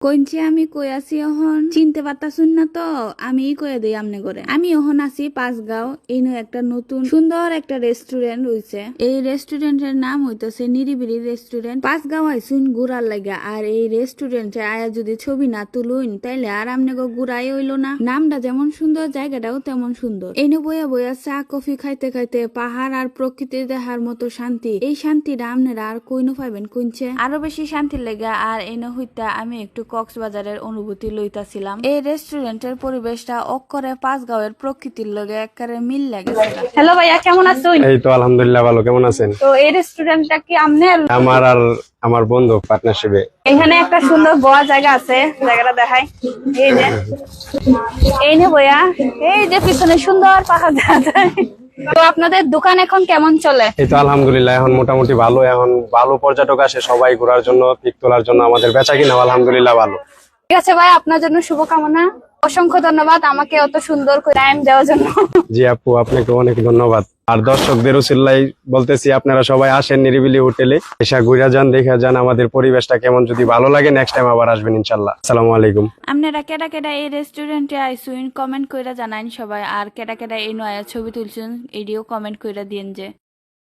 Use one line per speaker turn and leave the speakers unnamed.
কইছি আমি কই আছি এখন চিনতে পারতাছুন না তো আমি কয়ে দেই আমনে করে আমি এখন আছি পাঁচগাঁও এইনো একটা নতুন সুন্দর একটা রেস্টুরেন্ট হইছে এই রেস্টুরেন্টের নাম হইতেছে নিরিবিলি রেস্টুরেন্ট পাঁচগাঁও আইসুন ঘুরার লাগা আর এই রেস্টুরেন্টে আয়া যদি ছবি না তুলুন তাইলে আর আমনে গো ঘুরাই হইলো না নামটা যেমন সুন্দর জায়গাটাও তেমন সুন্দর এইনো বইয়া বইয়া চা কফি খাইতে খাইতে পাহাড় আর প্রকৃতি দেখার মতো শান্তি এই শান্তিটা আপনারা আর কইনো পাইবেন কইছে আরো বেশি শান্তির লেগা আর এইনো হইতা আমি একটু কক্সবাজারের অনুভূতি লইতাছিলাম এই রেস্টুরেন্টের পরিবেশটা অক্ষরে পাঁচগাঁওয়ের প্রকৃতির লগে একেবারে মিল লাগেছে।
হ্যালো ভাইয়া, কেমন আছেন?
এই তো আলহামদুলিল্লাহ ভালো। কেমন আছেন?
তো এই রেস্টুরেন্টটা কি আপনার?
আমার আর আমার বন্ধু পার্টনারশিপে।
এখানে একটা সুন্দর বড় জায়গা আছে, জায়গাটা দেখাই। এই যে এই নে ভাইয়া, এই যে পিছনে সুন্দর পাহাড় দেখা যায়। তো আপনাদের দোকান এখন কেমন চলে?
এই তো আলহামদুলিল্লাহ এখন মোটামুটি ভালো। এখন ভালো পর্যটক আসে সবাই ঘোরার জন্য, পিক তোলার জন্য। আমাদের বেচা কিনা আলহামদুলিল্লাহ ভালো।
ঠিক আছে ভাই, আপনার জন্য শুভকামনা। অসংখ্য ধন্যবাদ আমাকে অত সুন্দর করে টাইম দেওয়ার জন্য।
জি আপু, আপনাকে অনেক ধন্যবাদ। আর দর্শকদের উসিল্লাই বলতেছি আপনারা সবাই আসেন নিরিবিলি হোটেলে, এসে ঘুরে যান, দেখে যান আমাদের পরিবেশটা কেমন। যদি ভালো লাগে নেক্সট টাইম আবার আসবেন ইনশাল্লাহ। আসসালামু আলাইকুম।
আপনারা কেডা কেডা এই রেস্টুরেন্টে আইসুন কমেন্ট কইরা জানাইন সবাই, আর কেডা কেডা এই নয়া ছবি তুলছুন এডিও কমেন্ট কইরা দিন যে।